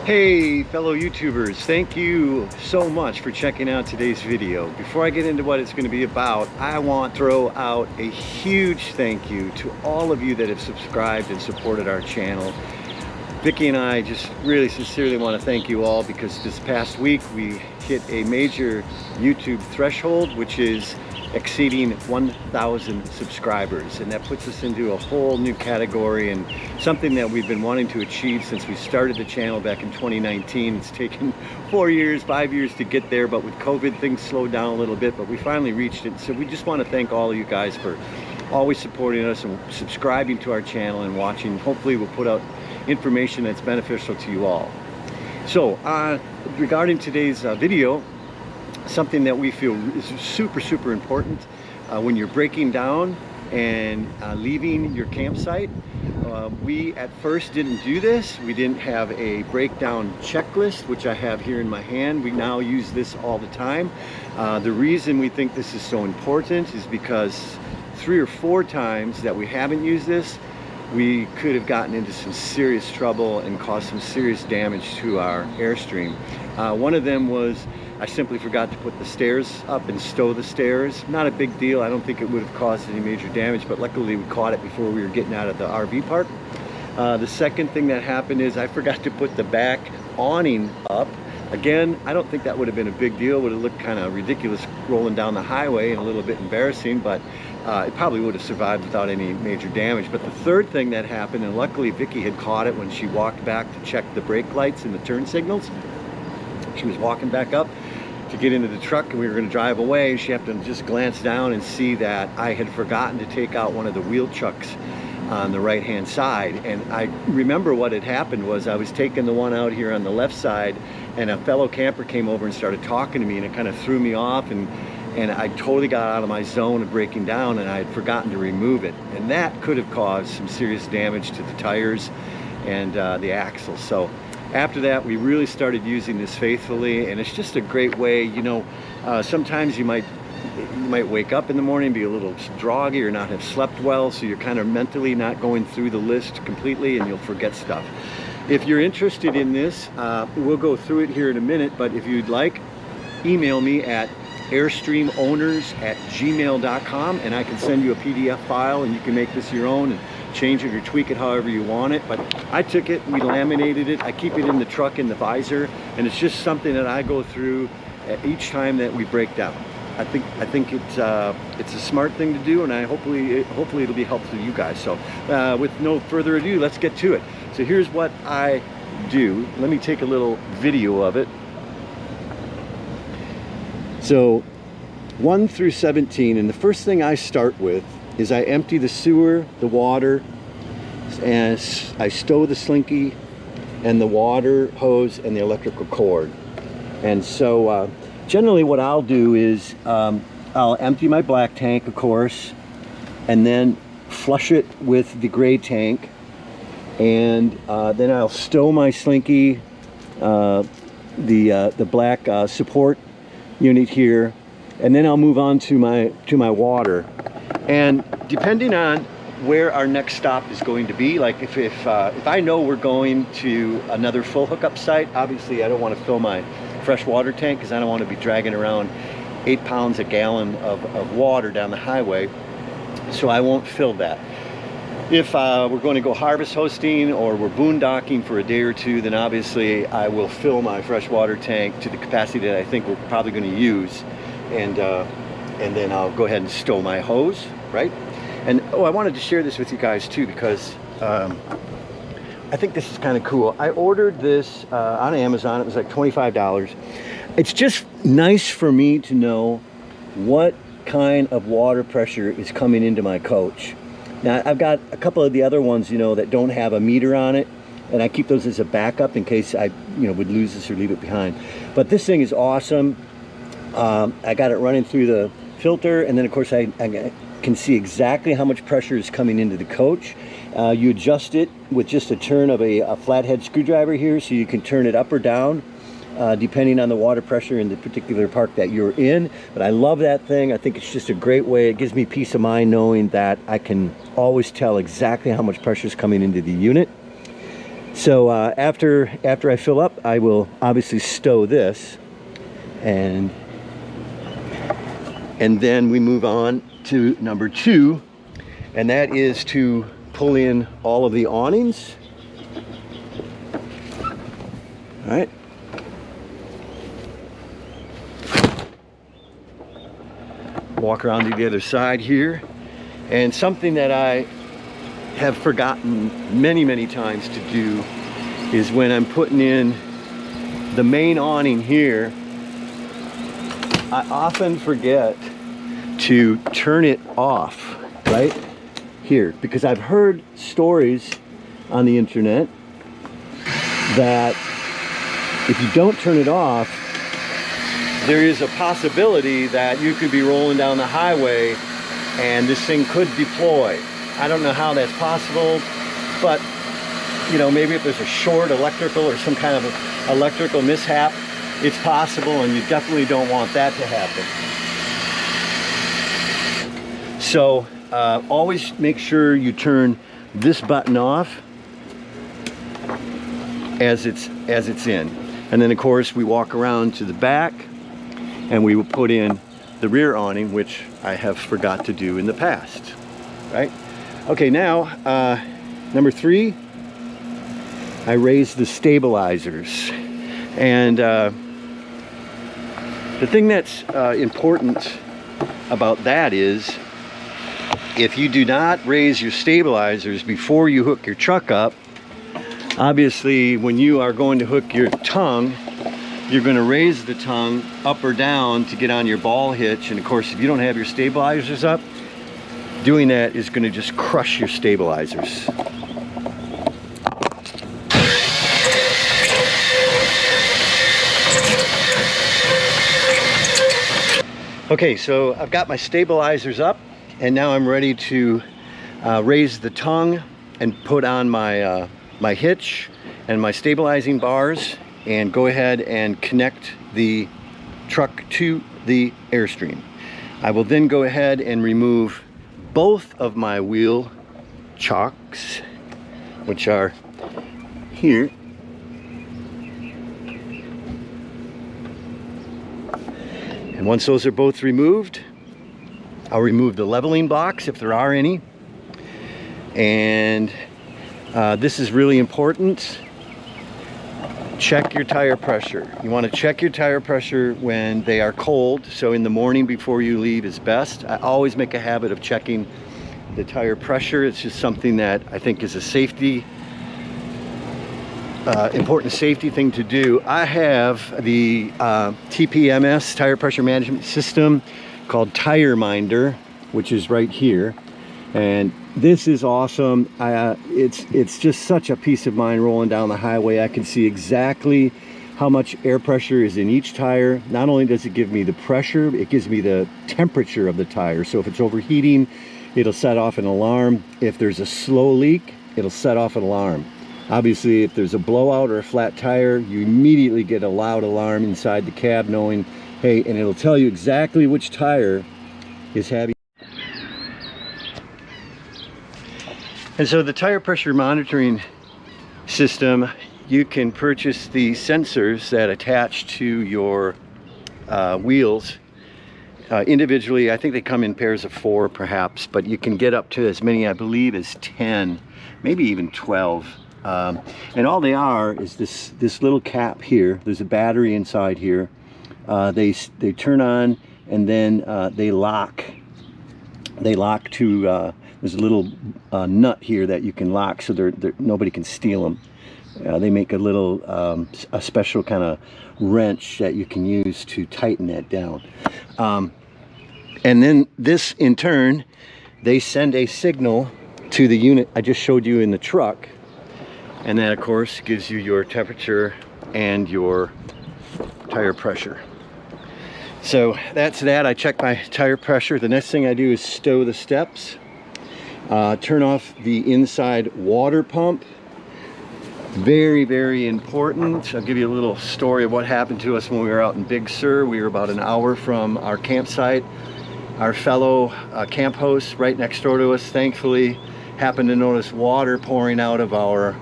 Hey fellow YouTubers, thank you so much for checking out today's video. Before I get into what it's going to be about, I want to throw out a huge thank you to all of you that have subscribed and supported our channel. Vicki and I just really sincerely want to thank you all, because this past week we hit a major YouTube threshold, which is exceeding 1,000 subscribers, and that puts us into a whole new category and something that we've been wanting to achieve since we started the channel back in 2019. It's taken 5 years to get there, but with COVID things slowed down a little bit, but we finally reached it. So we just want to thank all of you guys for always supporting us and subscribing to our channel and watching. Hopefully we'll put out information that's beneficial to you all. So regarding today's video, something that we feel is super important when you're breaking down and leaving your campsite. We at first didn't do this. We didn't have a breakdown checklist, which I have here in my hand. We now use this all the time. The reason we think this is so important is because 3 or 4 times that we haven't used this, we could have gotten into some serious trouble and caused some serious damage to our Airstream. One of them was I simply forgot to put the stairs up and stow the stairs. Not a big deal. I don't think it would have caused any major damage, but luckily we caught it before we were getting out of the RV park. The second thing that happened is I forgot to put the back awning up. Again, I don't think that would have been a big deal. It would have looked kind of ridiculous rolling down the highway and a little bit embarrassing, but it probably would have survived without any major damage. But the third thing that happened, and luckily Vicki had caught it when she walked back to check the brake lights and the turn signals. She was walking back up to get into the truck and we were going to drive away. She happened to just glance down and see that I had forgotten to take out one of the wheel chucks on the right hand side. And I remember what had happened was I was taking the one out here on the left side, and a fellow camper came over and started talking to me, and it kind of threw me off, and I totally got out of my zone of breaking down, and I had forgotten to remove it, and that could have caused some serious damage to the tires and the axles. So after that, we really started using this faithfully, and it's just a great way. You know, sometimes you might wake up in the morning, be a little groggy or not have slept well, so you're kind of mentally not going through the list completely, and you'll forget stuff. If you're interested in this, we'll go through it here in a minute, but if you'd like, email me at airstreamowners@gmail.com, and I can send you a PDF file, and you can make this your own and change it or tweak it however you want it. But I took it, we laminated it, I keep it in the truck in the visor, and it's just something that I go through each time that we break down. I think it's a smart thing to do, and hopefully it'll be helpful to you guys. So with no further ado, let's get to it. So here's what I do. Let me take a little video of it. So 1 through 17, and the first thing I start with is I empty the sewer, the water, and I stow the slinky and the water hose and the electrical cord. And so generally what I'll do is I'll empty my black tank, of course, and then flush it with the gray tank, and then I'll stow my slinky, the black support unit here, and then I'll move on to my water. And depending on where our next stop is going to be, like if I know we're going to another full hookup site, obviously I don't want to fill my fresh water tank, because I don't want to be dragging around 8 pounds a gallon of water down the highway, so I won't fill that. If we're going to go harvest hosting or we're boondocking for a day or two, then obviously I will fill my freshwater tank to the capacity that I think we're probably going to use, and then I'll go ahead and stow my hose, right? And I wanted to share this with you guys too, because I think this is kind of cool. I ordered this on Amazon. It was like $25. It's just nice for me to know what kind of water pressure is coming into my coach. Now, I've got a couple of the other ones, you know, that don't have a meter on it, and I keep those as a backup in case I, would lose this or leave it behind. But this thing is awesome. I got it running through the filter, and then of course I can see exactly how much pressure is coming into the coach. You adjust it with just a turn of a flathead screwdriver here, so you can turn it up or down depending on the water pressure in the particular park that you're in. But I love that thing. I think it's just a great way. It gives me peace of mind knowing that I can always tell exactly how much pressure is coming into the unit. So after I fill up, I will obviously stow this, and then we move on to number 2, and that is to pull in all of the awnings. All right. Walk around to the other side here, and something that I have forgotten many times to do is when I'm putting in the main awning here, I often forget to turn it off right here, because I've heard stories on the internet that if you don't turn it off, there is a possibility that you could be rolling down the highway and this thing could deploy. I don't know how that's possible, but you know, maybe if there's a short electrical or some kind of electrical mishap, it's possible, and you definitely don't want that to happen. So always make sure you turn this button off as it's in, and then of course we walk around to the back and we will put in the rear awning, which I have forgot to do in the past, right? Okay, now number 3, I raise the stabilizers, and the thing that's important about that is if you do not raise your stabilizers before you hook your truck up, obviously when you are going to hook your tongue, you're going to raise the tongue up or down to get on your ball hitch, and of course if you don't have your stabilizers up, doing that is going to just crush your stabilizers. Okay, so I've got my stabilizers up, and now I'm ready to raise the tongue and put on my my hitch and my stabilizing bars, and go ahead and connect the truck to the Airstream. I will then go ahead and remove both of my wheel chocks, which are here. And once those are both removed, I'll remove the leveling blocks if there are any. And this is really important. Check your tire pressure. You want to check your tire pressure when they are cold, so in the morning before you leave is best. I always make a habit of checking the tire pressure. It's just something that I think is a safety, important safety thing to do. I have the TPMS, tire pressure management system, called Tire Minder, which is right here, and this is awesome. It's just such a peace of mind rolling down the highway. I can see exactly how much air pressure is in each tire. Not only does it give me the pressure, it gives me the temperature of the tire. So if it's overheating, it'll set off an alarm. If there's a slow leak, it'll set off an alarm. Obviously, if there's a blowout or a flat tire, you immediately get a loud alarm inside the cab knowing, hey, and it'll tell you exactly which tire is having. And so the tire pressure monitoring system, you can purchase the sensors that attach to your wheels individually. I think they come in pairs of 4 perhaps, but you can get up to as many, I believe, as 10, maybe even 12. And all they are is this little cap here. There's a battery inside here. They turn on, and then they lock. They lock to there's a little nut here that you can lock, so nobody can steal them. They make a little a special kind of wrench that you can use to tighten that down. And then this in turn, they send a signal to the unit I just showed you in the truck, and that of course gives you your temperature and your tire pressure. So that's that. I check my tire pressure. The next thing I do is stow the steps, turn off the inside water pump. Very, very important. I'll give you a little story of what happened to us when we were out in Big Sur. We were about an hour from our campsite. Our fellow camp host right next door to us, thankfully, happened to notice water pouring out of our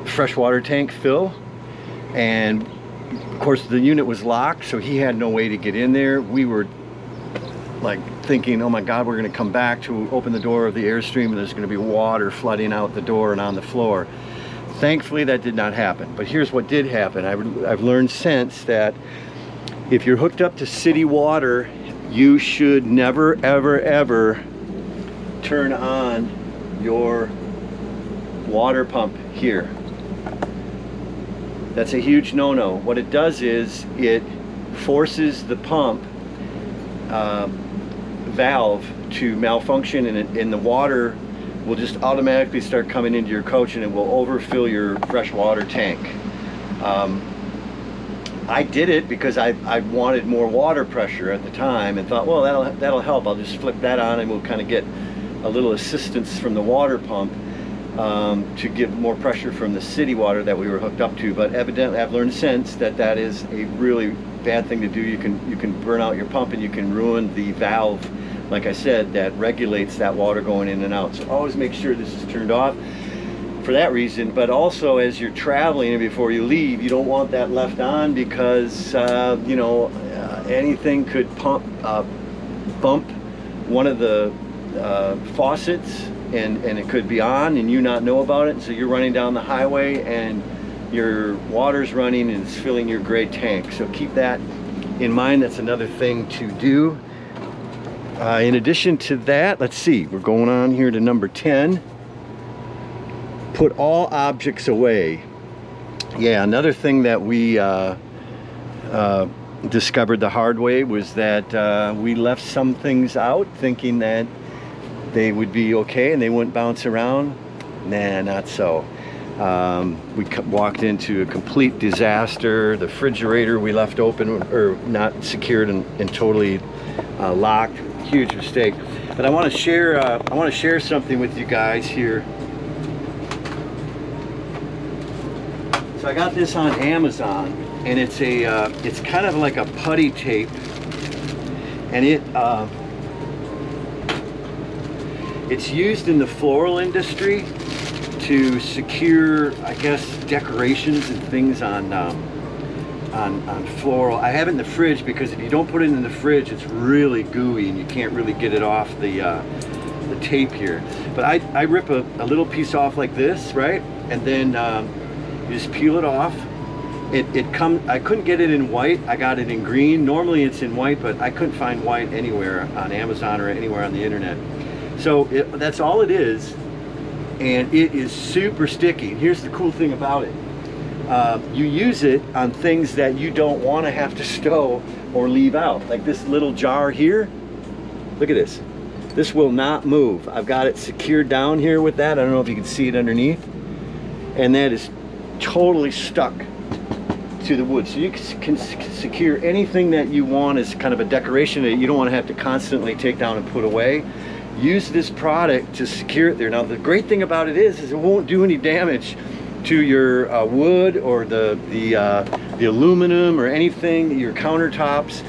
freshwater tank fill, and of course the unit was locked, so he had no way to get in there. We were like thinking, oh my God, we're going to come back to open the door of the Airstream and there's going to be water flooding out the door and on the floor. Thankfully that did not happen. But here's what did happen. I've learned since that if you're hooked up to city water, you should never ever ever turn on your water pump here. That's a huge no-no. What it does is it forces the pump valve to malfunction, and the water will just automatically start coming into your coach, and it will overfill your freshwater tank. I did it because I wanted more water pressure at the time, and thought, well, that'll help. I'll just flip that on and we'll kind of get a little assistance from the water pump to give more pressure from the city water that we were hooked up to. But evidently I've learned since that is a really bad thing to do. You can burn out your pump, and you can ruin the valve, like I said, that regulates that water going in and out. So always make sure this is turned off for that reason. But also, as you're traveling and before you leave, you don't want that left on, because you know, anything could bump one of the faucets, and it could be on and you not know about it. So you're running down the highway and your water's running and it's filling your gray tank. So keep that in mind. That's another thing to do. In addition to that, let's see, we're going on here to number 10. Put all objects away. Yeah, another thing that we discovered the hard way was that we left some things out thinking that they would be okay and they wouldn't bounce around. Nah, not so. We walked into a complete disaster. The refrigerator we left open, or not secured, and totally locked. Huge mistake. But I want to share something with you guys here. So I got this on Amazon, and it's kind of like a putty tape, and it's used in the floral industry to secure, I guess, decorations and things on floral. I have it in the fridge because if you don't put it in the fridge, it's really gooey and you can't really get it off the tape here. But I rip a little piece off like this, right? And then you just peel it off. I couldn't get it in white. I got it in green. Normally it's in white, but I couldn't find white anywhere on Amazon or anywhere on the internet. So that's all it is, and it is super sticky. Here's the cool thing about it. You use it on things that you don't want to have to stow or leave out. Like this little jar here. Look at this. This will not move. I've got it secured down here with that. I don't know if you can see it underneath. And that is totally stuck to the wood. So you can secure anything that you want as kind of a decoration that you don't want to have to constantly take down and put away. Use this product to secure it there. Now the great thing about it is it won't do any damage to your wood or the aluminum or anything, your countertops.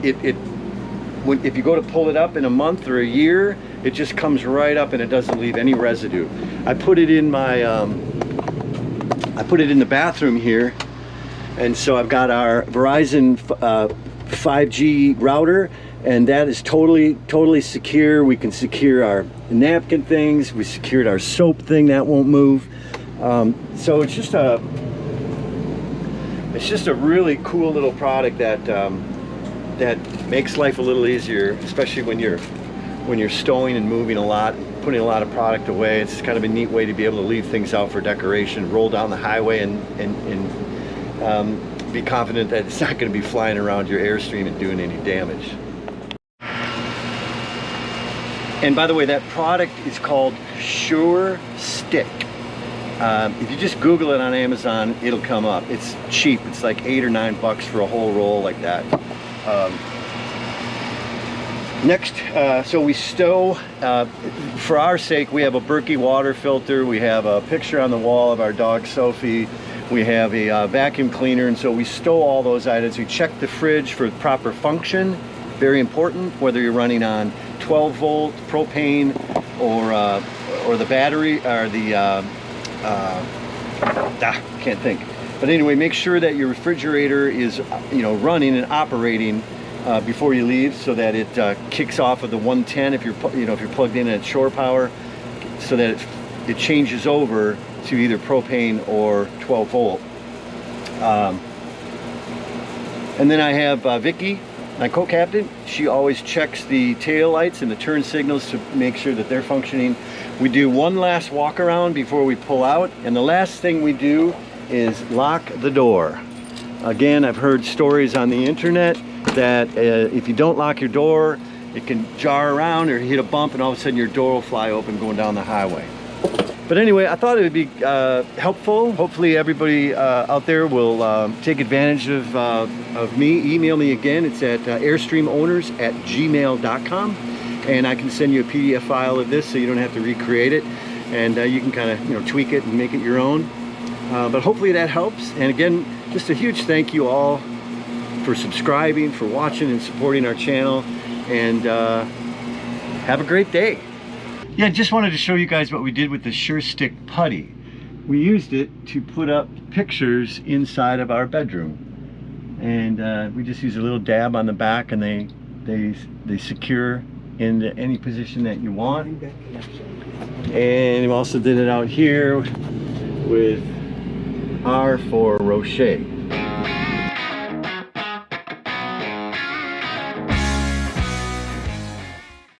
If you go to pull it up in a month or a year, it just comes right up and it doesn't leave any residue. I put it in my I put it in the bathroom here, and so I've got our Verizon 5G router, and that is totally secure. We can secure our napkin things. We secured our soap thing, that won't move. So it's just a really cool little product that that makes life a little easier, especially when you're stowing and moving a lot, putting a lot of product away. It's kind of a neat way to be able to leave things out for decoration, roll down the highway, and be confident that it's not going to be flying around your Airstream and doing any damage. And by the way, that product is called Sure Stick. If you just Google it on Amazon, it'll come up. It's cheap. It's like $8 or $9 for a whole roll like that. Next, so we stow, for our sake, we have a Berkey water filter. We have a picture on the wall of our dog Sophie. We have a vacuum cleaner, and so we stow all those items. We check the fridge for proper function. Very important, whether you're running on 12 volt propane or or the battery, or the can't think. But anyway, make sure that your refrigerator is, you know, running and operating before you leave, so that it kicks off of the 110 if you're, you know, if you're plugged in at shore power, so that it changes over to either propane or 12 volt. And then I have Vicky, my co-captain. She always checks the tail lights and the turn signals to make sure that they're functioning. We do one last walk around before we pull out, and the last thing we do is lock the door. Again, I've heard stories on the internet that if you don't lock your door, it can jar around or hit a bump and all of a sudden your door will fly open going down the highway. But anyway, I thought it would be helpful. Hopefully everybody out there will take advantage of me. Email me again. It's at airstreamowners@gmail.com, and I can send you a PDF file of this so you don't have to recreate it, and you can kind of, you know, tweak it and make it your own. But hopefully that helps. And again, just a huge thank you all for subscribing, for watching and supporting our channel, and have a great day. Yeah, just wanted to show you guys what we did with the Sure Stick putty. We used it to put up pictures inside of our bedroom, and we just use a little dab on the back, and they secure into any position that you want. And we also did it out here with R for Roche'z.